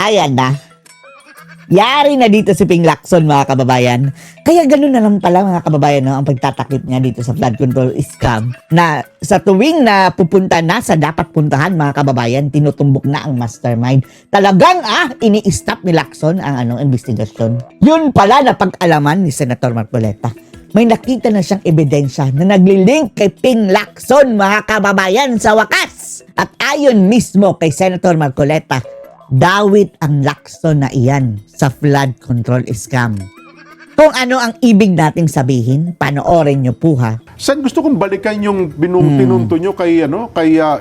kababayan na. Yari na dito si Ping Lacson, mga kababayan. Kaya ganun na lang pala, mga kababayan, no, ang pagtatakip niya dito sa flood control scam na sa tuwing na pupunta na sa dapat puntahan, mga kababayan, tinutumbok na ang mastermind. Talagang ini-stop ni Lacson ang investigasyon. Yun pala na pag-alaman ni Senator Marcoleta. May nakita na siyang ebidensya na naglilink kay Ping Lacson, mga kababayan, sa wakas. At ayon mismo kay Senator Marcoleta, dawit ang Lacson na iyan sa flood control scam. Kung ano ang ibig nating sabihin, panoorin nyo po ha. Saan gusto kong balikan yung pinunto nyo kay,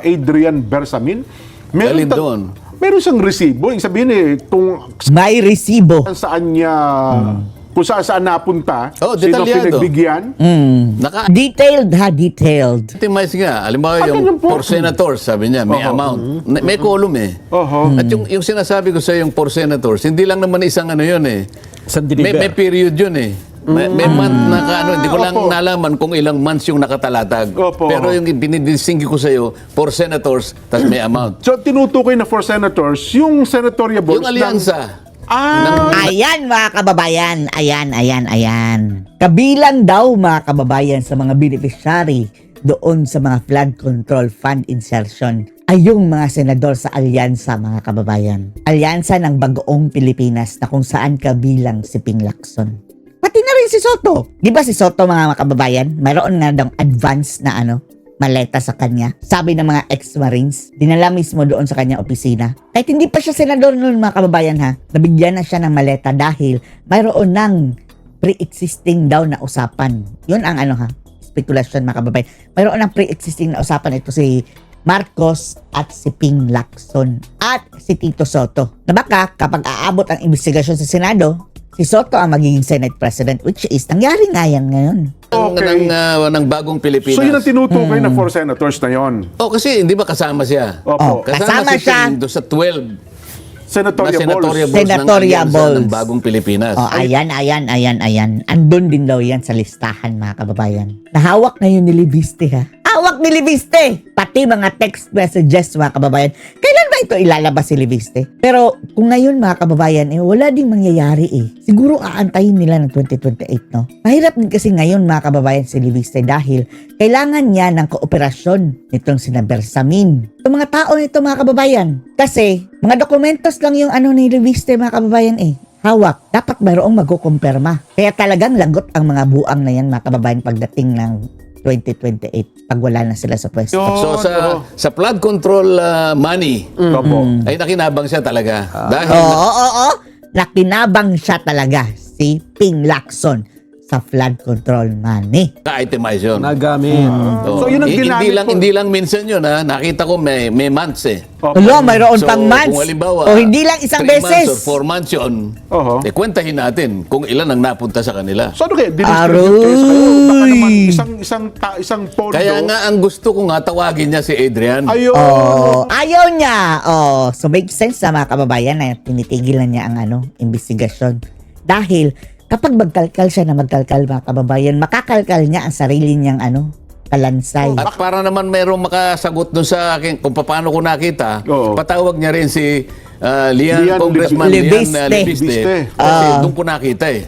Adrian Bersamin? Galing doon. Meron siyang resibo. Yung sabihin kung May resibo. saan niya, kung saan napunta, Oh, sino detalyado. pinagbigyan. Detailed ha, detailed. Optimize nga. Halimbawa ganun yung po. for senators, sabi niya, may amount. May column eh. Oho. At yung sinasabi ko sa yung for senators, hindi lang naman isang yun eh. May period yun eh. May month na hindi ko lang Opo. nalaman kung ilang months yung nakatalatag. Opo. Pero yung binidistingi ko sa iyo, for senators, tas may amount. So, tinutukoy na for senators, yung senatorial Yung alyansa. Ayan, mga kababayan. Ayan. Kabilang daw, mga kababayan, sa mga beneficiary doon sa mga flood control fund insertion ay yung mga senador sa alyansa, mga kababayan. Alyansa ng Bagoong Pilipinas na kung saan kabilang si Ping Lacson. Pati na rin si Soto. Di ba si Soto, mga kababayan, mayroon nga daw advance na maleta sa kanya. Sabi ng mga ex-marines, dinala mismo doon sa kanya opisina. Kahit hindi pa siya senador noon, mga kababayan ha, nabigyan na siya ng maleta dahil mayroon ng pre-existing daw na usapan. Yun ang spekulasyon, mga kababayan. Mayroon ng pre-existing na usapan ito si Marcos at si Ping Lacson at si Tito Soto. Na baka kapag aabot ang investigasyon sa Senado, si Soto ang magiging Senate President, which is nangyari nga yan ngayon. Okay. Ng bagong Pilipinas. So, yun ang tinutukoy na for senators na yon. Oh, kasi hindi ba kasama siya? Opo. Kasama si siya. Ping doon sa 12 Senatorial na balls. Senatorial ng balls. ng bagong Pilipinas. Ayan. Andun din daw yan sa listahan, mga kababayan. Nahawak na yun ni Libiste ha. Hawak ni Libiste! Pati mga text messages, mga kababayan. Kailan ba ito ilalabas si Libiste? Pero kung ngayon, mga kababayan, wala ding mangyayari eh. Siguro aantayin nila ng 2028, no? Mahirap din kasi ngayon, mga kababayan, si Libiste dahil kailangan niya ng kooperasyon nitong sina Bersamin. Itong mga tao nito, mga kababayan. Kasi mga dokumentos lang yung ni Libiste, mga kababayan eh. Hawak. Dapat mayroong magkukumpirma. Kaya talagang lagot ang mga buang na yan, mga kababayan, pagdating ng 2028 pag wala na sila sa pwesto. So sa flood control money, Opo. ay nakinabang siya talaga. Dahil Oo. Nakinabang siya talaga si Ping Lacson sa flood control money. na-itemize yun. Nagamit. So, yun ang ginamit po. Hindi lang minsan yun ha. Nakita ko may months eh. Opo. Alo, mayroon So, pang months. kung halimbawa, O hindi lang isang 3 beses. months or 4 months yun, Oho. kwentahin natin kung ilan ang napunta sa kanila. So, ano kaya? Aroy! Baka naman isang pondo. Kaya nga ang gusto ko nga tawagin niya si Adrian. Ayun. Ayaw niya. So make sense sa mga kababayan na tinitigilan niya ang investigasyon. Dahil kapag magkalkal siya na magkalkal, mga kababayan, makakalkal niya ang sarili niyang kalansay. At para naman mayroong makasagot dun sa akin kung paano ko nakita, Oo. patawag niya rin si Lian Congressman Libiste. Lian Libiste. Libiste. Kasi doon ko nakita eh.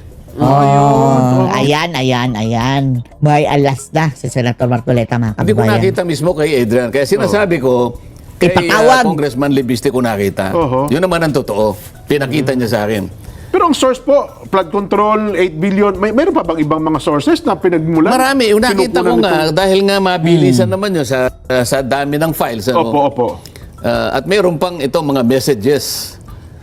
Ayan. May alas na si Senator Marcoleta, mga Hindi ko kababayan. nakita mismo kay Adrian. Kaya sinasabi ko, kay Ipatawag. Congressman Libiste ko nakita. Oo. Yun naman ang totoo. Pinakita niya sa akin. Pero ang source po, flood control, 8 billion, mayroon pa bang ibang mga sources na pinagmulan? Marami. Yung nakita ko Pinupunan nga, ito? dahil nga mabilisan naman yun sa dami ng files. Opo. At mayroon pang itong mga messages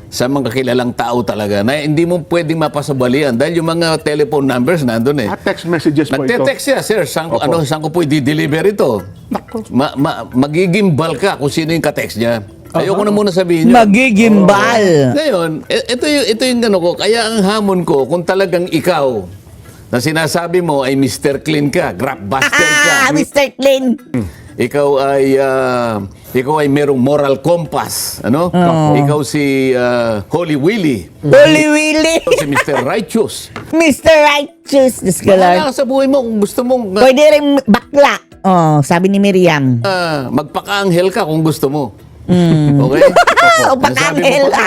sa mga kilalang tao talaga na hindi mo pwedeng mapasabalian dahil yung mga telephone numbers nandun eh. Text messages po ito. Nagte-text siya, sir, saan ko, Opo. saan ko po i-deliver ito? Nako. Magigimbal ka kung sino yung ka-text niya. Ayoko na muna sabihin yun. Magigimbal. Ngayon, ito yung ano ko. Kaya ang hamon ko, kung talagang ikaw na sinasabi mo ay Mr. Clean ka, grabbuster ka, Mr. Clean. ikaw ay merong moral compass, ano? Ikaw si Holy Willy. Holy Willy. Ikaw si Mr. Righteous. Mr. Righteous. Diyos ko, Lord. Wala ka sa buhay mo kung gusto mong Pwede rin bakla. Sabi ni Miriam. magpaka-anghel ka kung gusto mo. Okay? O, Nasabi mo patangel. pa,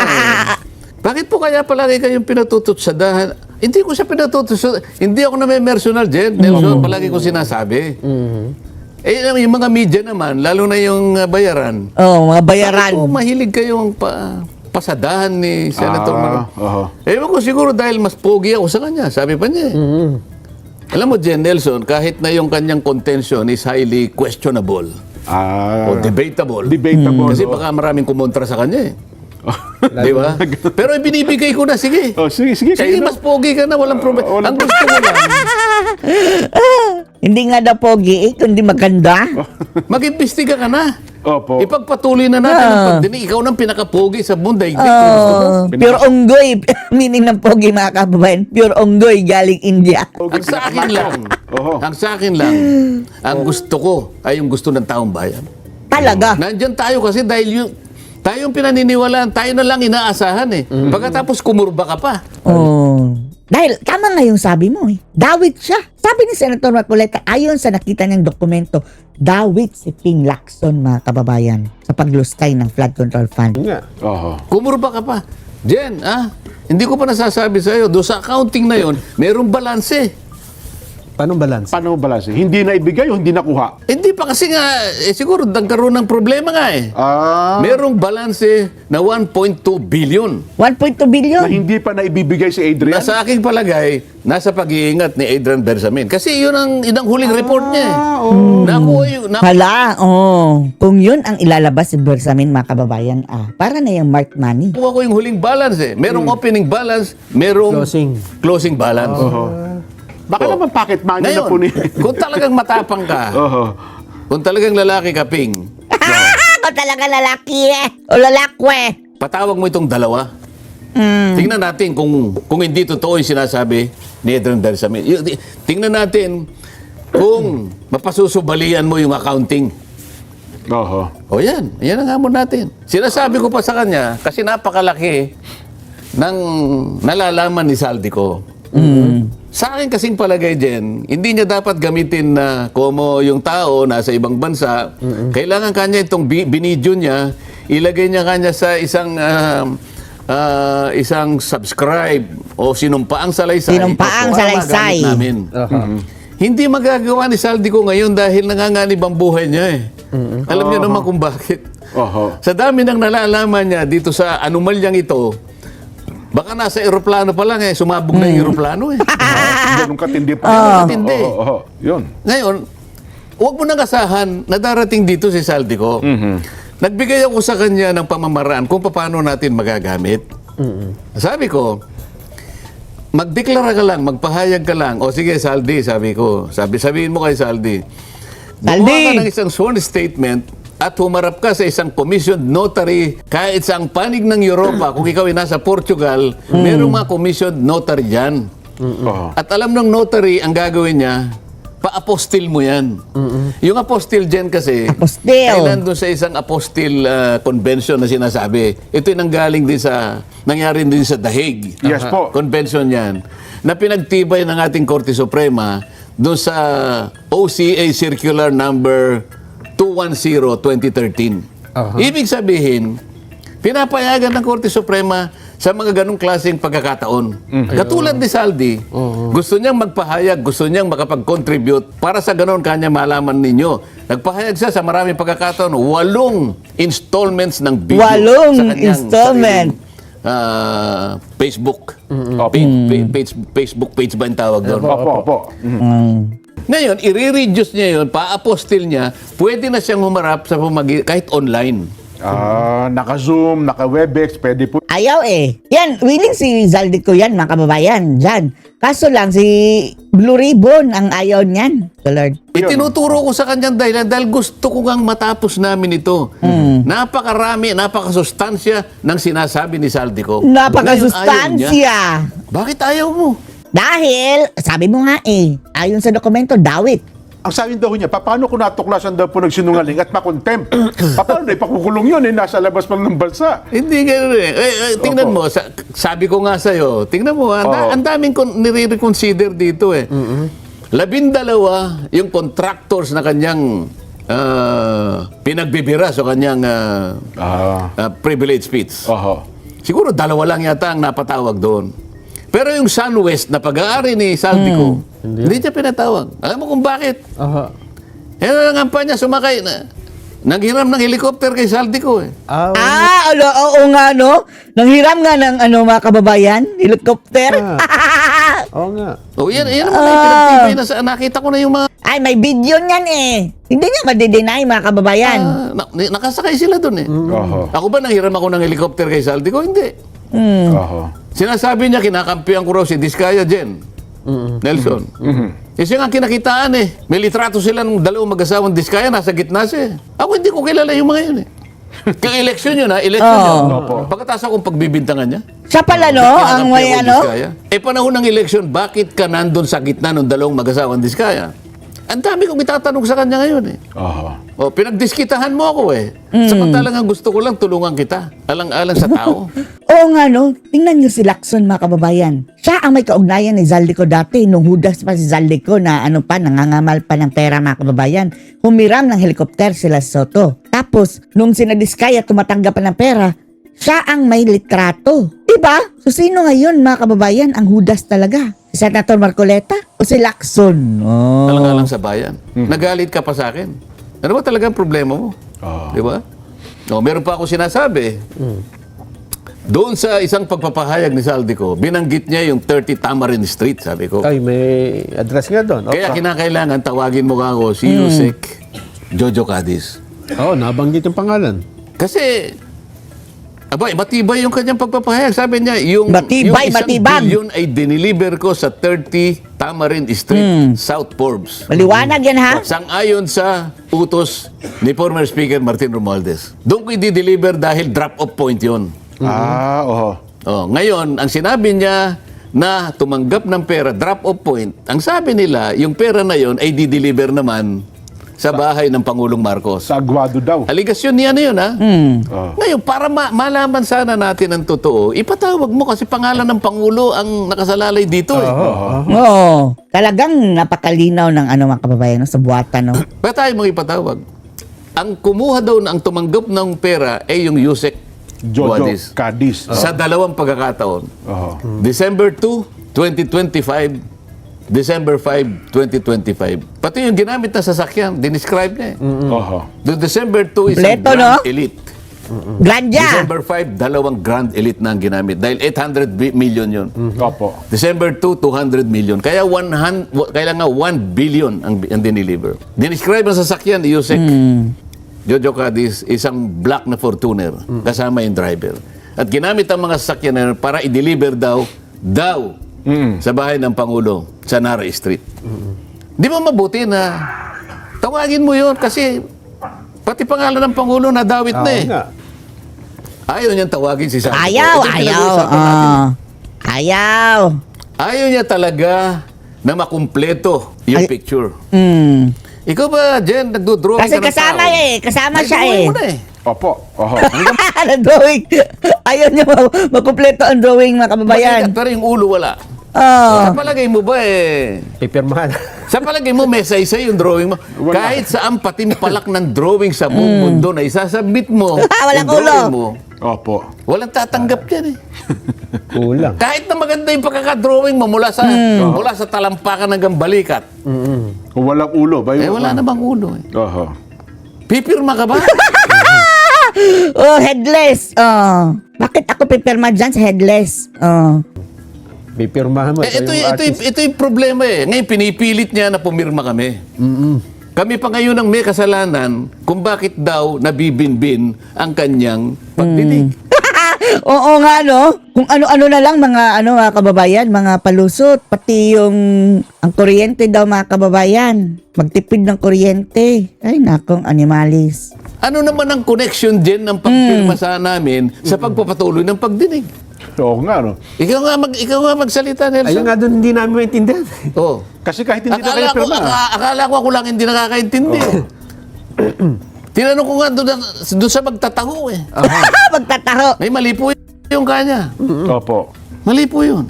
Bakit po kaya palagi kayong pinatututsadahan? Hindi ko siya pinatututsadahan. Hindi ako na-mercenal, Jen. Nelson, palagi ko sinasabi. Eh, yung mga media naman, lalo na yung bayaran. Oh, mga bayaran. Bakit po mahilig kayong pasadahan ni Senator Manong? Ewan ko siguro dahil mas pogi ako sa kanya. Sabi pa niya Alam mo, Jen Nelson, kahit na yung kanyang contention is highly questionable o debatable. Debatable. Kasi baka maraming kumontra sa kanya eh. Di ba? Pero ibinibigay ko na, sige. Sige. Sige, mas pogi ka na, walang problema. Ang gusto mo lang, Hindi nga daw pogi, kundi maganda. mag-imbestiga ka na. Opo. Ipagpatuloy na natin ang pagdinig. Ikaw nang pinakapogi sa munday. Gusto mo? Pure unggoy. Meaning ng pogi, mga kababayan. Pure unggoy galing India. Ang sa akin lang, ang gusto ko ay yung gusto ng taong bayan. Talaga. Nandyan tayo kasi dahil tayong pinaniniwalaan, tayo na lang inaasahan eh. Pagkatapos kumurba ka pa. Oh. Dahil, tama nga yung sabi mo eh. Dawit siya. Sabi ni Senator Marcoleta, ayon sa nakita niyang dokumento, dawit si Ping Lacson, mga kababayan, sa paglustay ng flood control fund. Kumurba ka pa. Jen, hindi ko pa nasasabi sa'yo, doon sa accounting na yon, merong balanse. Paano balance? Paano balance? Hindi na ibigay o hindi nakuha? Hindi pa kasi nga, siguro nagkaroon ng problema nga eh. Merong balanse na 1.2 billion. 1.2 billion. Na hindi pa na ibibigay si Adrian? Sa aking palagay, nasa pag-iingat ni Adrian Bersamin. Kasi yun ang huling report niya eh. Nakuha yun. Hala, kung yun ang ilalabas si Bersamin, mga kababayan, para na yung marked money. Nakuha ko yung huling balance eh. Merong opening balance, merong closing balance. Baka naman pocket money na po ni... Kung talagang matapang ka, kung talagang lalaki ka, Ping, Ako talaga lalaki o lalakwe. patawag mo itong dalawa. Tingnan natin kung hindi totoo yung sinasabi ni Adrian Bersamin. Tingnan natin kung mapasusubalian mo yung accounting. O yan ang hamon natin. Sinasabi ko pa sa kanya, kasi napakalaki ng nalalaman ni Saldico. Sa akin kasing palagay din, hindi niya dapat gamitin na como yung tao nasa ibang bansa. Kailangan kanya itong binidyo niya, ilagay niya kanya sa isang subscribe o sinumpaang salaysay. Sinumpaang para salaysay. magamit namin. Hindi magagawa ni Saldico ngayon dahil nanganganib ang buhay niya eh. Alam niyo naman kung bakit. Sa dami ng nalalaman niya dito sa anomalyang ito, baka nasa eroplano pa lang sumabog na yung eroplano eh. Ganun katindi pa. Katindi. Yun. Ngayon, huwag mo nang asahan na darating dito si Saldico. Nagbigay ako sa kanya ng pamamaraan kung paano natin magagamit. Sabi ko, magdeklara ka lang, magpahayag ka lang. O sige, Saldi, sabi ko. Sabihin mo kay Saldi. Gumawa ka ng isang sworn statement at humarap ka sa isang commissioned notary kahit sa ang panig ng Europa. Kung ikaw ay nasa Portugal, merong mga commissioned notary dyan. At alam ng notary, ang gagawin niya, pa-apostil mo yan. Yung apostil dyan kasi, kailan doon sa isang apostil convention na sinasabi. Ito yung nanggaling din nangyari din sa The Hague. Yes po. Convention yan. Na pinagtibay ng ating Korte Suprema doon sa OCA Circular Number 210-2013. Ibig sabihin, pinapayagan ng Korte Suprema sa mga ganong klaseng pagkakataon. Katulad ni Saldi, gusto niyang magpahayag, gusto niyang makapag-contribute para sa ganon kanya malaman ninyo. Nagpahayag siya sa maraming pagkakataon, 8 installments ng video. 8 installment. Facebook. Facebook page ba yung tawag doon? Opo. Ngayon, i-reduce niya yun, pa-apostil niya, pwede na siyang humarap sa kahit online. Naka-Zoom, naka-Webex, pwede po. Ayaw eh. Yan, willing si Saldico yan, mga kababayan. Diyan. Kaso lang, si Blue Ribbon ang ayaw niyan. So Lord. Itinuturo ko sa kanyang dahilan dahil gusto ko ngang matapos namin ito. Napakarami, napakasustansya ng sinasabi ni Saldico. Napakasustansya. Bakit ayaw mo? Dahil, sabi mo nga ayon sa dokumento, dawit. Ang sabi daw niya, paano kung natuklasan daw po nagsinungaling at makontempt? Paano na ipakukulong yun nasa labas pa ng bansa? Hindi gano'n eh. Tingnan mo, sabi ko nga sa'yo, tingnan mo, ang daming nire-reconsider dito eh. 12 yung contractors na kanyang pinagbibira sa kanyang privilege speech. Siguro dalawa lang yata ang napatawag doon. Pero yung SunWest na pag-aari ni Saldico, hindi niya pinatawag. Alam mo kung bakit? Aha. Yan ang niya, sumakay na. Naghiram ng helicopter kay Saldico eh. Oo nga, no? Nanghiram nga ng mga kababayan, helicopter. Oo nga. O yan naman ay pinagtibay na nakita ko na yung mga Ay, may video niyan eh. Hindi niya madideny, mga kababayan. nakasakay sila doon eh. Oho. Ako ba nanghiram ako ng helicopter kay Saldico? Hindi. Oho. Sinasabi niya, kinakampihan ko raw si Diskaya Jen. Nelson. Kasi nga kinakitaan eh. May litrato sila ng dalawang mag-asawang Diskaya, nasa gitna siya eh. Ako hindi ko kilala yung mga yun eh. Kaya eleksyon yun ha, eleksyon yun. Pagkatapos akong pagbibintangan niya. Siya pala, no? Ang may Diskaya. Panahon ng eleksyon, bakit ka nandun sa gitna ng dalawang mag-asawang Diskaya? Ang dami kong itatanong sa kanya ngayon eh. Oho. Pinagdiskitahan mo ako eh. Samantalang ang gusto ko lang tulungan kita. Alang-alang sa tao. Oo nga, no? Tingnan niyo si Lacson, mga kababayan. Siya ang may kaugnayan ni Zaldico dati. Nung hudas pa si Zaldico na nangangamal pa ng pera, mga kababayan. Humiram ng helikopter sila sa Soto. Tapos, nung sinadiskaya tumatanggap pa ng pera, siya ang may litrato. Diba? So, sino ngayon, mga kababayan, ang hudas talaga? Si Senator Marcoleta o si Lacson? Oh. Alang-alang sa bayan. Nagalit ka pa sa akin. Ano ba talagang problema mo? Di ba? No, meron pa ako sinasabi. Doon sa isang pagpapahayag ni Saldico, binanggit niya yung 30 Tamarin Street, sabi ko. Ay, may address nga doon. Kaya kinakailangan tawagin mo ka ako si Yusek Jojo Cadiz. Oo, nabanggit yung pangalan. Kasi, matibay yung kanyang pagpapahayag. Sabi niya, yung Matibay, isang matibag. billion ay diniliver ko sa 30 Tamarin Street, South Forbes. Maliwanag yan, ha? Sang-ayon sa utos ni former Speaker Martin Romualdez. Doon ko i-deliver dahil drop-off point yon. Oho. Ngayon, ang sinabi niya na tumanggap ng pera, drop-off point, ang sabi nila, yung pera na yon ay di-deliver naman sa bahay ng Pangulong Marcos. Sa Aguado daw. Aligasyon niya na yun, ha? Ngayon, para malaman sana natin ang totoo, ipatawag mo kasi pangalan ng Pangulo ang nakasalalay dito, eh. Oo. Talagang napakalinaw ng mga kababayan, no? Sa buwatan, no? Ba't tayo mong ipatawag? Ang kumuha daw ang tumanggap ng pera ay yung Yusek Jojo Cadiz. Cadiz. Sa dalawang pagkakataon. Oho. December 2, 2025, December 5, 2025. Pati yung ginamit na sasakyan, dinescribe niya eh. Oho. The December 2 is Kompleto, ang Grand no? Elite. Grandya! December 5, dalawang Grand Elite na ang ginamit. Dahil 800 million yun. Opo. December 2, 200 million. Kaya kailangan 1 billion ang diniliver. Dinescribe ang sasakyan ni Yusek Jojo Cadiz, isang black na Fortuner, kasama yung driver. At ginamit ang mga sasakyan na yun para i-deliver daw sa bahay ng Pangulo sa Nara Street. Di ba mabuti na tawagin mo yun kasi pati pangalan ng Pangulo nadawit na eh. nga. Ayaw niyang tawagin si Saldico. Ayaw. Ito yung pinag-uusapan natin. Ayaw. Ayaw niya talaga na makumpleto yung picture. Ikaw ba, Jen, nagdodrawing Kasi ka ng kasama tao? kasama siya Nagdrawing eh. mo na eh. Opo. Oho. Drawing. Ayaw niya makumpleto ang drawing, mga kababayan. Pero yung ulo wala. Oh. Sa palagay mo ba eh, Pipirmahan. sa palagay mo may say-say yung drawing mo? Wala. Kahit saan patimpalak ng drawing sa buong mundo na isasubmit mo, Walang yung drawing ulo. mo, Opo. walang tatanggap yan eh. Kulang. Kahit na maganda yung pagkakadrawing mo mula sa talampakan hanggang balikat, Kung walang ulo. Ba yun? wala namang ulo eh. Oho. Pipirma ka ba? Oh, headless. Oh. Bakit ako pipirma dyan sa headless? Oh. Pipirmahan mo. Ito yung problema eh. Ngayon, pinipilit niya na pumirma kami. Kami pa ngayon ang may kasalanan kung bakit daw nabibinbin ang kanyang pagdinig. Oo nga, no? Kung ano-ano na lang mga kababayan, mga palusot, pati yung ang kuryente daw, mga kababayan. Magtipid ng kuryente. Ay, nakong animalis. Ano naman ang connection din ng pagpirma sa namin sa pagpapatuloy ng pagdinig? Oo nga, no? Ikaw nga magsalita, Nelson. Ayun nga doon, hindi namin maintindihan. Oh. Kasi kahit hindi na kayo pirma. Akala ko ako lang hindi nakakaintindi. Tinanong ko nga doon sa magtataho eh. Magtataho. May mali po yung kanya. Opo. Mali po yun.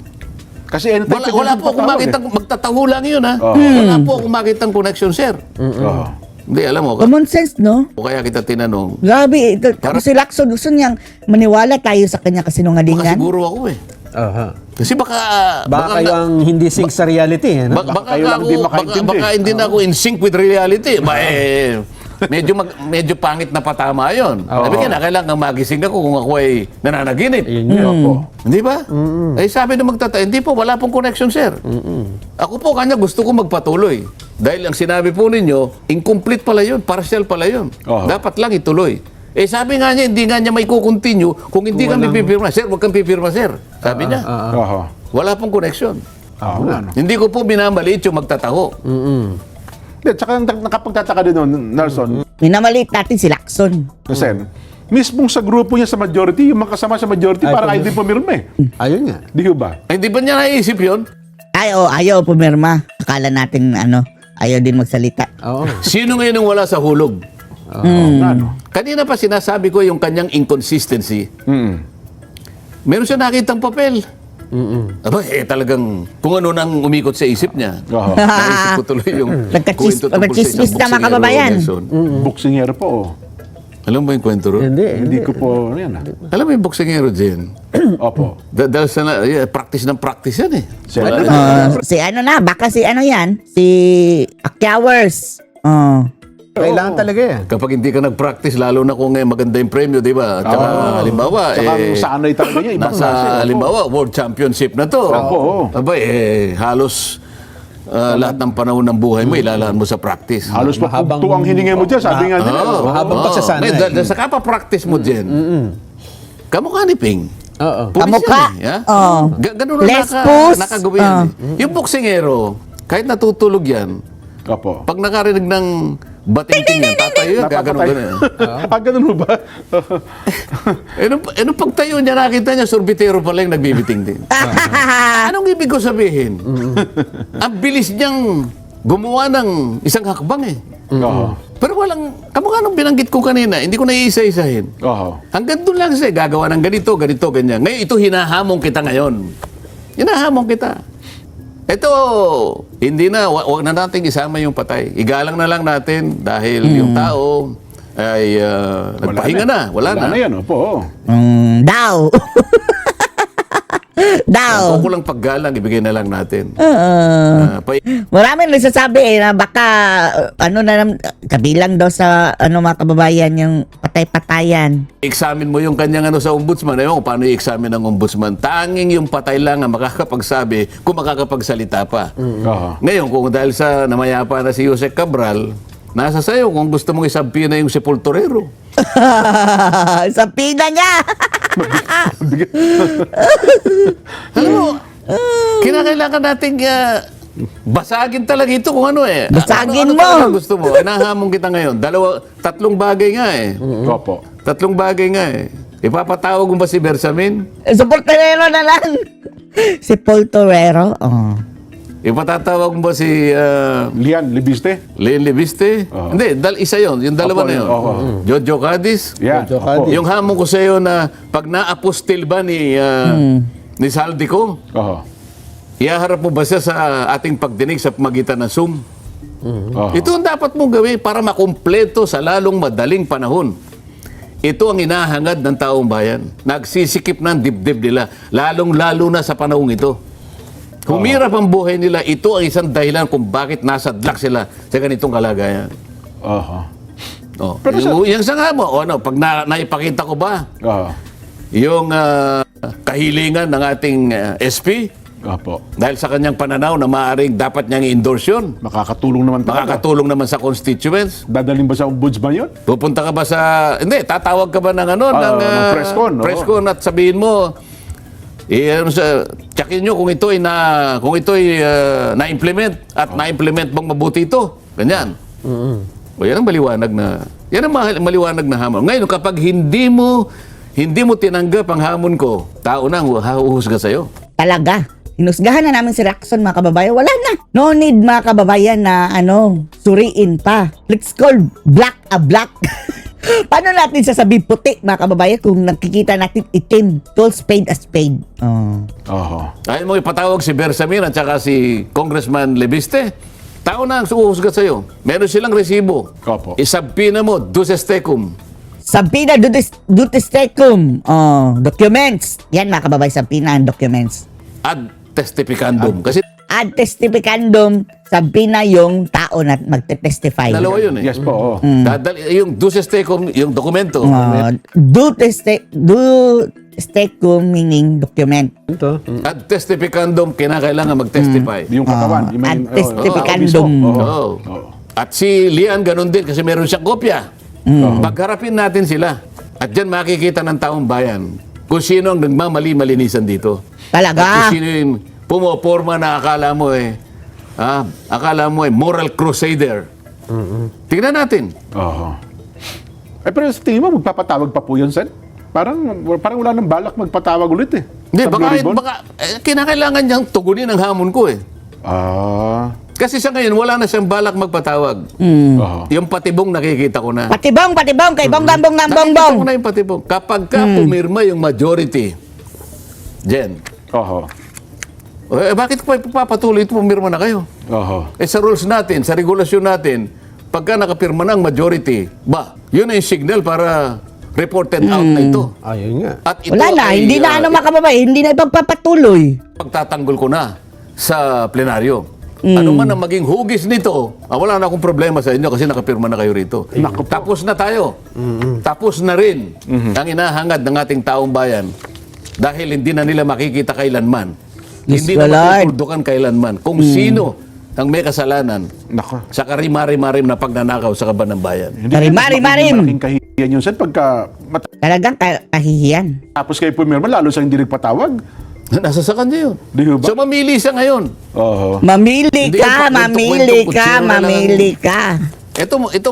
Kasi anytime Wala po akong makitang magtataho lang yun ha. Oo. Wala po akong makitang connection, sir. Oho. Hindi, alam mo, Common sense, no? o kaya kita tinanong, Grabe, tapos si Lacson, gusto niyang maniwala tayo sa kanya baka kasinungalingan. siguro ako eh. Aha. Kasi baka Baka kayo ang hindi sync sa reality. Ano? baka kayo lang ako, di baka, makaintindi. baka hindi na ako in sync with reality. Medyo pangit na patama 'yon. Sabi ko na kailangan magising ako kung ako ay nananaginip. Ayun yun. Opo. Hindi ba? Eh sabi ng magtatay, hindi po, wala pong connection, sir. Ako po kanya gusto ko magpatuloy. Dahil ang sinabi po ninyo, incomplete pala yun, partial pala yun. Oo. Dapat lang ituloy. Eh sabi nga niya, hindi nga niya may kukontinue kung hindi kami pipirma. Sir, huwag kang pipirma, sir. Sabi niya. Oho. Wala pong connection. Ano? Hindi ko po minamaliit yung magtataho. Hindi, tsaka nakapagtataka din nun, Nelson, Minamaliit natin si Lacson. Sen, mismong sa grupo niya sa majority, yung mga kasama sa majority, Ay, parang pag- ayaw din pumirma eh. Ayun nga. Di ho ba? Ay, di ba niya naisip yun? Ayaw pumirma. Akala natin, ayaw din magsalita. Oo. Sino ngayon ang wala sa hulog? Ano? Kanina pa sinasabi ko yung kanyang inconsistency. Meron siya nakitang papel. Aba, talagang kung ano nang umikot sa isip niya. Oho. Naisip ko tuloy yung kwento tungkol sa Nagchismis isang na, mga kababayan. boksingero, Nelson. Buksingero po. Oh. Alam mo yung kwento ron? Hindi ko po, yan ah. Alam mo yung boksingero, Jen? Opo. Dahil sa practice ng practice yan eh. Sen, Baka si yan, si Akyawers. Kailangan talaga yan. Kapag hindi ka nag-practice, lalo na kung maganda yung premyo, di ba? Tsaka halimbawa, Tsaka ang sanay talaga niya, ibang nasa klase. Opo. halimbawa, World Championship na to. Opo. Aba, halos lahat ng panahon ng buhay mo, ilalaan mo sa practice. Halos pa Mahabang- ang hininga mo dyan, sabi nga nila. Mahabang pagsasanay. Dahil sa kapa-practice mo dyan, kamukha ni Ping. Oo. Pulis Kamukha. yan eh, ha? Oo. Ganun na Less puss. nakagawin yan eh. Yung boksingero, kahit natutulog yan, Opo. pag nakarinig ng bating-ting yan, tatayo yan, gaganon Napapatay. ganun. Ganun ho ba? Nung pagtayo niya, nakita niya, sorbitero pala yung nagbibiting din. Anong ibig ko sabihin? Ang bilis niyang gumawa ng isang hakbang eh. Oho. Pero kamukha nung binanggit ko kanina, hindi ko naiisa-isahin. Oho. Hanggang doon lang siya, gagawa ng ganito, ganyan. Ngayon, ito hinahamon kita ngayon. Hinahamon kita. Ito, hindi na, wag na natin isama yung patay. Igalang na lang natin dahil yung tao ay nagpahinga na. Wala na. yan, opo. Daw. Daw. Kung kulang paggalang, ibigay na lang natin. Marami nagsasabi na baka kabilang daw sa mga kababayan yung patay-patayan. I-examine mo yung kanyang sa ombudsman. Ayaw, paano i-examine ng ombudsman? Tanging yung patay lang ang makakapagsabi kung makakapagsalita pa. Oho. Ngayon, kung dahil sa namayapa na si Jose Cabral, nasa sayo kung gusto mong isampina yung sepulturero. Sa pina niya. Alam mo, kinakailangan nating basagin talaga ito kung ano eh. Basagin ano mo. talaga gusto mo? Nahamon kita ngayon. Tatlong bagay nga eh. Opo. Tatlong bagay nga eh. Ipapatawag mo ba si Bersamin? Sa Porterero na lang. Si Paul Torero. Oh. Ipatatawag mo ba si Lian, libiste? Len Leviste? Hindi, isa yon. Yung dalawa Opo, na yun. opo. Jojo Cadiz? Yan. Medyo Opo. kadi. Yung hamon ko sa iyo na pag naapostil ba ni Saldico, Oho. ihaharap mo ba siya sa ating pagdinig sa magitan ng Zoom? Oho. Ito ang dapat mong gawin para makumpleto sa lalong madaling panahon. Ito ang inahangad ng taong bayan. Nagsisikip ng dibdib nila, lalong-lalo na sa panahong ito. Humirap ang buhay nila, ito ang isang dahilan kung bakit nasadlak sila sa ganitong kalagayan. Oho. Oh. Pero Yung sa nga mo, pag naipakita ko ba, Oho. yung kahilingan ng ating SP, Opo. dahil sa kanyang pananaw na maaaring dapat niyang i-endorse yun, Makakatulong naman talaga. makakatulong naman sa constituents. Dadalhin ba sa ombudsman yun? Pupunta ka ba sa... Hindi, tatawag ka ba ng ng presscon, oo. presscon at sabihin mo, tsakin nyo kung ito ay na-implement at na-implement bang mabuti ito. Ganyan. O yan ang maliwanag na hamon. Ngayon, kapag hindi mo tinanggap ang hamon ko, tao na ang hahuhusga sa'yo. Talaga. Hinusgahan na namin si Lacson, mga kababayan. Wala na. No need, mga kababayan, na suriin pa. Let's call black a black. Paano natin sasabihin puti, mga kababayan, kung nakikita natin itim? Call spade a spade. Oh. Oho. Ayaw mo ipatawag si Bersamin at saka si Congressman Leviste? tao na ang suhusgat sa'yo. Meron silang resibo. Opo. Isabpina mo, duces tecum. Sampina dutis tecum. Documents. Yan mga kababay, sampina ang documents. Ad testificandum. Kasi Ad testificandum, sampina yung tao na magte-testify. dalawa yun eh. Yes po. Yung duces tecum, yung dokumento. Dutis tecum meaning document. Ito. Ad testificandum, kinakailangan mag-testify. Yung katawan. yung may- Ad oo, testificandum. mismo. Oo. At si Lian, ganun din kasi meron siyang kopya. Pagharapin natin sila. At dyan makikita ng taong bayan kung sino ang nagmamali-malinisan dito. At Talaga. kung sino yung pumoporma na akala mo moral crusader. Tingnan natin. Oo. Pero sa tingin mo, magpapatawag pa po yun, Sen? Parang wala nang balak magpatawag ulit eh. Hindi, Sa Blue Ribbon? kinakailangan niyang tugunin ang hamon ko eh. Ah. Kasi sa ngayon, wala na siyang balak magpatawag. Oo. Yung patibong nakikita ko na. Patibong, kay bong gambong Nakikita gambong. ko na yung patibong. Kapag ka pumirma yung majority, Jen, Oo. bakit pa ipapatuloy ito pumirma na kayo? Oo. Sa rules natin, sa regulasyon natin, pagka nakapirma ng majority, yun na yung signal para reported out na ito. Ayun nga. At ito Wala na, ay, hindi na mga kababay, hindi na ipagpapatuloy. pagtatanggol ko na sa plenaryo. Ano man ang maging hugis nito, wala na akong problema sa inyo kasi nakapirma na kayo rito. Tapos na tayo. Tapos na rin ang inahangad ng ating taong bayan dahil hindi na nila makikita kailanman. Yes, Hindi na Lord. matutuldukan kailanman kung sino ang may kasalanan Nako. sa karimari-marim na pagnanakaw sa kaban ng bayan. Hindi Marim. malaking kahihiyan yun, Sen, pagka Talagang kahihiyan. matapos kayo pumirma, lalo sa hindi nagpatawag. Nasa sa kanya yun. Di ba? So mamili siya ngayon. Oo. Mamili Hindi ka, yung mamili kwento-kwento, ka, kutsura na lang. mamili ka. Ito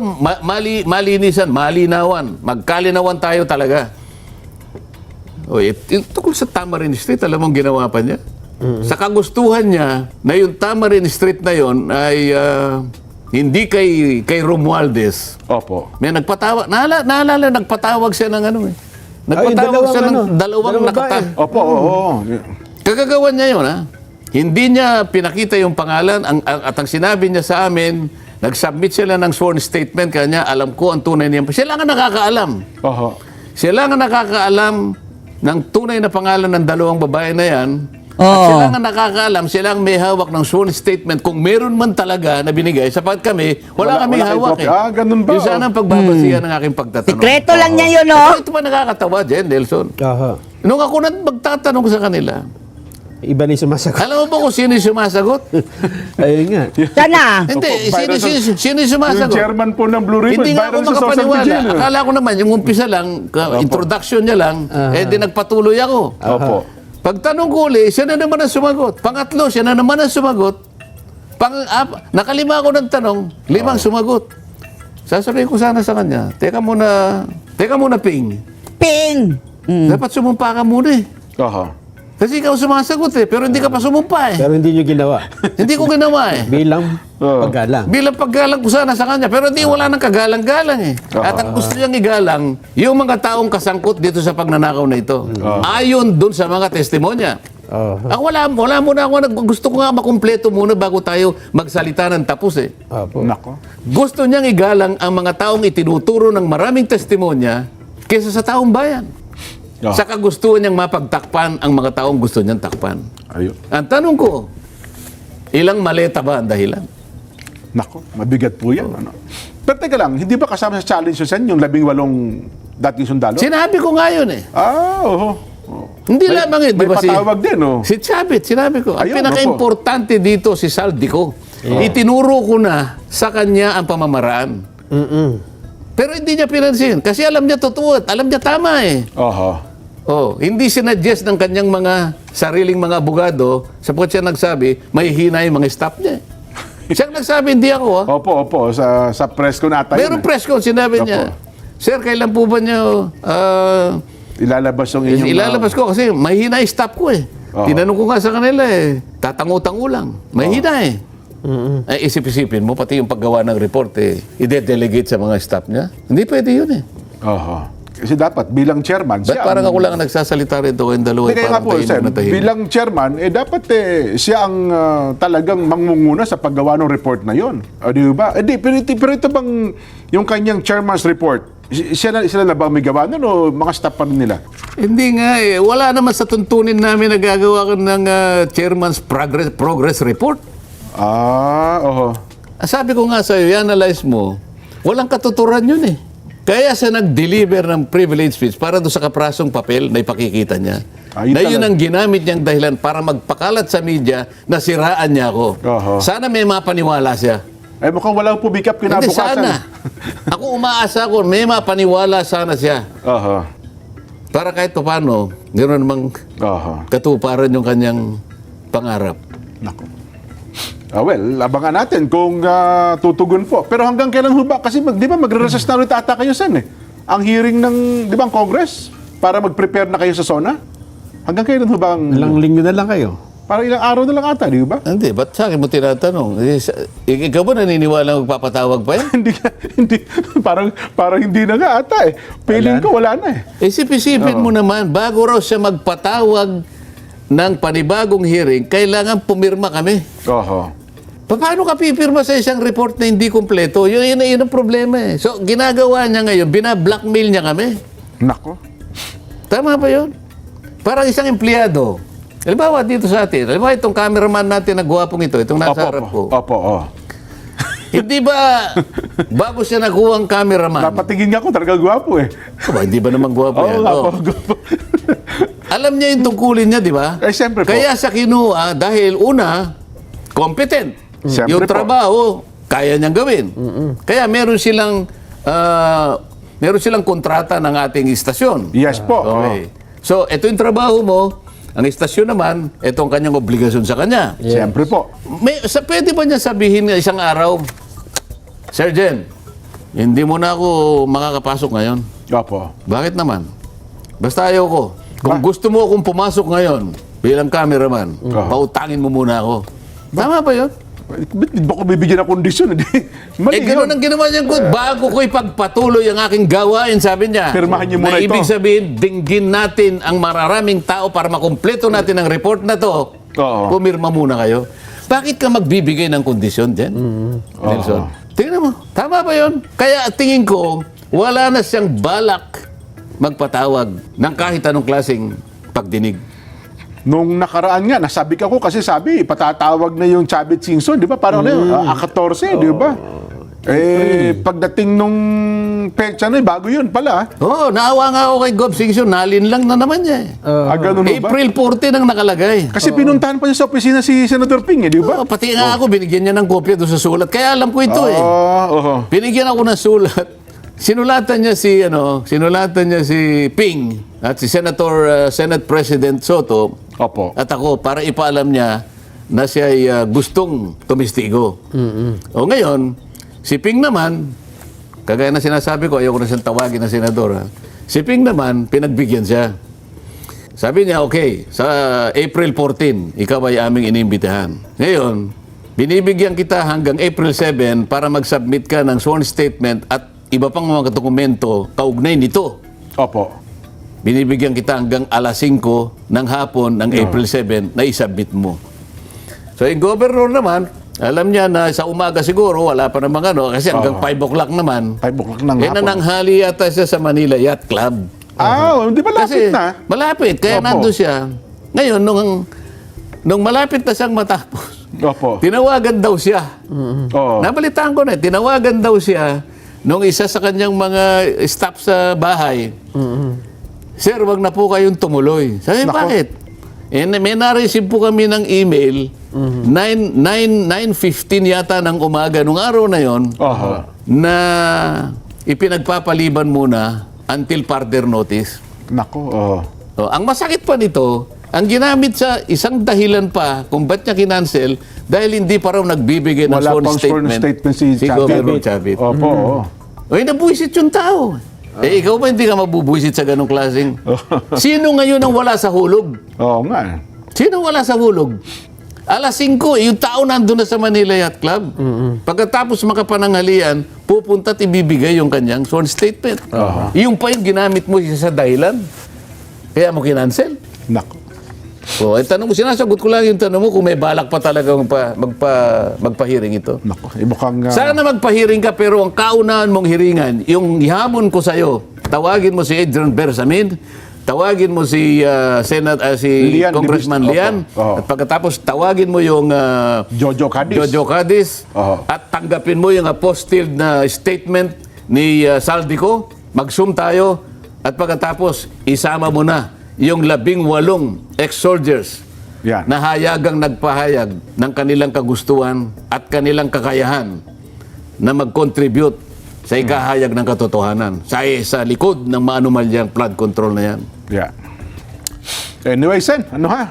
malinisan, malinawan. Magkalinawan tayo talaga. Tungkol sa Tamarin Street, alam mong ginawa pa niya? Sa kagustuhan niya na yung Tamarin Street na yon ay hindi kay Romualdez. Opo. May nagpatawag, naalala, nagpatawag siya ng ano eh. Nagpatawag siya ng dalawang nakata. babae. Opo, oo. Kagagawan niya yun, ha? Hindi niya pinakita yung pangalan at ang sinabi niya sa amin, nag-submit sila ng sworn statement kanya, alam ko ang tunay niya. Sila nga nakakaalam. Oho. Sila nga nakakaalam ng tunay na pangalan ng dalawang babae na yan. At Oo. sila nga nakakaalam, sila ang may hawak ng sworn statement kung meron man talaga na binigay. Sapat kami, wala kaming kayong hawak copy. eh. Ah, ganun ba? Yung sana ang pagbabasihan ng aking pagtatanong. Sikreto lang niya yun, oh. Ito pa nakakatawa, Jen, Nelson. Aha. Nung ako na magtatanong sa kanila, Iba na yung sumasagot. alam mo ba kung sino yung sumasagot? Ayun nga. Sana. Hindi, Opo, sino yung Yung sumasagot? chairman po ng Blue Ribbon, Hindi nga ako viral sa social makapaniwala. media. no? Akala ko naman, yung umpisa lang, introduction niya lang, di nagpatuloy ako. Opo. Pagtanong ko uli, siya na naman ang sumagot. Pangatlo, siya na naman ang sumagot. Nakalima ako ng tanong, limang sumagot. Sasabihin ko sana sa kanya, teka muna, Ping. Ping. Dapat sumumpa ka muna eh. Oho. Kasi ikaw sumasagot eh, pero hindi ka pa sumumpa eh. Pero hindi nyo ginawa. Hindi ko ginawa eh. Bilang paggalang. Bilang paggalang ko sana sa kanya, pero hindi wala nang kagalang-galang eh. At ang gusto niyang igalang, yung mga taong kasangkot dito sa pagnanakaw na ito. Ayon dun sa mga testimonya. Ako wala muna ako, gusto ko nga makumpleto muna bago tayo magsalita ng tapos eh. Opo. Nako. Gusto niyang igalang ang mga taong itinuturo ng maraming testimonya kaysa sa taong bayan. Sa kagustuhan niyang mapagtakpan ang mga taong gusto niyang takpan. Ayun. Ang tanong ko, ilang maleta ba ang dahilan? Nako, mabigat po yan. Ano? Pero teka lang, hindi ba kasama sa challenge yun, Sen, yung 18 dating sundalo? Sinabi ko nga yun eh. Oo. Hindi lamang yun, di May ba si... patawag din, oh. Si Chavit, sinabi ko. Ang Ayun, pinaka-importante dito si Saldico. Itinuro ko na sa kanya ang pamamaraan. Pero hindi niya pinansin. Kasi alam niya totoo at alam niya tama eh. Oho. Hindi sinadjust ng kanyang mga sariling mga abogado sapagkat siya nagsabi, may hina yung mga staff niya. Siya ang nagsabi, hindi ako. Opo. Sa press ko nata yun. Meron press con, sinabi niya, Sir, kailan po ba niyo Ilalabas yung inyong... ilalabas ko kasi mahina yung staff ko eh. Tinanong ko nga sa kanila eh, tatango-tango lang. Mahina eh. Ay, isip-isipin mo, pati yung paggawa ng report eh, ide-delegate sa mga staff niya. Hindi pwede yun eh. Oho. Kasi dapat bilang chairman, Ba't parang ako lang ang nagsasalita rito kayong dalawa? Hindi, kaya nga po, Parang Sen, tahimik na tahimik. bilang chairman, dapat siya ang talagang mangunguna sa paggawa ng report na yon. Di ba? Pero ito bang yung kanyang chairman's report, sila na ba may gawa nun o mga staff pa rin nila? Hindi nga eh. Wala naman sa tuntunin namin nagagawa ng chairman's progress report. Oo. Sabi ko nga sa'yo, i-analyze mo, walang katuturan yun eh. Kaya siya nag-deliver ng privilege speech para doon sa kaprasong papel na ipakikita niya. Ayun Na yun talaga. ang ginamit niyang dahilan para magpakalat sa media na siraan niya ako. Oho. Sana may mapaniwala siya. Mukhang walang pumikap Hindi, kinabukasan. sana. Ako umaasa ko, may mapaniwala sana siya. Aha. Para kahit paano, gano'n namang Aha. katuparan yung kanyang pangarap. Nako. Well, abangan natin kung tutugon po. Pero hanggang kailan ho ba? Kasi di ba magre-recess na ulit ata kayo, Sen, eh? Ang hearing ng, di ba, ang Congress? Para mag-prepare na kayo sa SONA? Hanggang kailan ho ba ang... Ilang linggo na lang kayo. Parang ilang araw na lang ata, di ba? Hindi, ba't sa akin mo tinatanong? Ikaw ba naniniwala magpapatawag pa yan? hindi, parang hindi na nga ata eh. Feeling ko wala na eh. Isip-isipin mo naman, bago raw siya magpatawag ng panibagong hearing, kailangan pumirma kami. Oho. Paano ka pipirma sa isang report na hindi kumpleto? Yun ang problema eh. So, ginagawa niya ngayon, bina-blackmail niya kami. Nako. Tama ba yun? Parang isang empleyado. Halimbawa dito sa atin, halimbawa itong cameraman natin na gwapong ito, itong nasa harap ko. Opo. Hindi ba, bago siya nakuha ang cameraman, Napatingin nga ako, talaga gwapo eh. aba, hindi ba naman gwapo yan? nga Oh. po, gwapo. Alam niya yung tungkulin niya, di ba? Siyempre po. Kaya sa kinuha, dahil una, competent. Siyempre Yung po. trabaho, kaya niyang gawin. Kaya meron silang kontrata ng ating istasyon. Yes po. Okay. So, ito yung trabaho mo. Ang istasyon naman, ito ang kanyang obligasyon sa kanya. Siyempre po. Pwede ba niya sabihin na isang araw, Sir Jen, hindi mo na ako makakapasok ngayon. Opo. Bakit naman? Basta ayaw ko. Kung gusto mo akong pumasok ngayon bilang cameraman, pautangin mo muna ako. Tama ba yun? Ba't ba ko bibigyan ng kondisyon? Mali Gano'n yun. ang ginawa niya. Bago ko ipagpatuloy ang aking gawain, sabi niya. Pirmahan niyo muna na ito. ibig sabihin, dinggin natin ang mararaming tao para makumpleto natin ang report na to. Oo. Pumirma muna kayo. Bakit ka magbibigay ng kondisyon, Jen? Nelson. Tingnan mo. Tama ba yun? Kaya tingin ko, wala na siyang balak magpatawag ng kahit anong klaseng pagdinig. Nung nakaraan nga, nasabi ka ko kasi sabi, patatawag na yung Chavit Singson, di ba? Parang ano yun, A14, di ba? Pagdating nung petsa na, bago yun pala. Oo, naawa nga ako kay Gob Singson. Nalin lang na naman niya. Ganun ho ba? April 14 ang nakalagay. Kasi pinuntahan pa niya sa opisina si Senator Ping, di ba? Oo, pati nga ako, binigyan niya ng kopya doon sa sulat. Kaya alam ko ito eh. Oo. Binigyan ako ng sulat. Sinulatan niya si Ping at si Senate President Soto Opo. at ako para ipaalam niya na siya ay gustong tumistigo. O ngayon, si Ping naman, kagaya na sinasabi ko, ayoko na siyang tawagin na senador. Si Ping naman, pinagbigyan siya. Sabi niya, okay, sa April 14, ikaw ay aming inimbitahan. Ngayon, binibigyan kita hanggang April 7 para mag-submit ka ng sworn statement at iba pang mga dokumento kaugnay nito. Opo. Binibigyan kita hanggang alas 5 ng hapon ng April 7 na isubmit mo. So, yung governor naman, alam niya na sa umaga siguro, wala pa namang ano, kasi hanggang 5 o'clock naman. 5 o'clock ng hapon. Nananghali yata siya sa Manila Yacht Club. Di ba lapit Kasi na? malapit, kaya Opo. nandun siya. Ngayon, nung malapit na siyang matapos, Opo. tinawagan daw siya. Oo. Nabalitaan ko na, tinawagan daw siya nung isa sa kanyang mga staff sa bahay. Sir, wag na po kayong tumuloy. Sabi, Nako. bakit? May na-receive po kami ng email, 9:15 yata ng umaga, nung araw na yon, Oho. na ipinagpapaliban muna until further notice. Nako. Oo. So, ang masakit pa nito, ang ginamit sa isang dahilan pa kung ba't niya kinancel dahil hindi pa raw nagbibigay ng Wala sworn pang sworn statement si Chavit. Governor Chavit. Opo. Oo. Oy, nabuisit yung tao. Ikaw ba hindi ka mabubuisit sa ganong klaseng? Sino ngayon ang wala sa hulog? Oo nga. Sino wala sa hulog? Alas 5, yung tao nandun na sa Manila Yacht Club. Pagkatapos makapananghalian, pupunta at ibibigay yung kanyang sworn statement. Yung pa yung ginamit mo siya sa dahilan. Kaya mo kinancel. Nako. So, tanong mo, sinasagot ko lang yung tanong mo kung may balak pa talaga magpahiring ito. Nako. Mukhang... Sana magpahiring ka, pero ang kaunahan mong hiringan, yung ihamon ko sa'yo, tawagin mo si Adrian Bersamin, tawagin mo si Lian Congressman Divis- Lian, Opo. at pagkatapos tawagin mo yung Jojo Cadiz. Jojo Cadiz, Oho. at tanggapin mo yung apostilled na statement ni Saldico, mag-zoom tayo, at pagkatapos isama mo na yung 18 ex-soldiers Yan. na hayagang nagpahayag ng kanilang kagustuhan at kanilang kakayahan na mag-contribute sa ikahayag ng katotohanan sa likod ng maanumalyang flood control na yan. Yeah. Anyway, Sen, ano ha?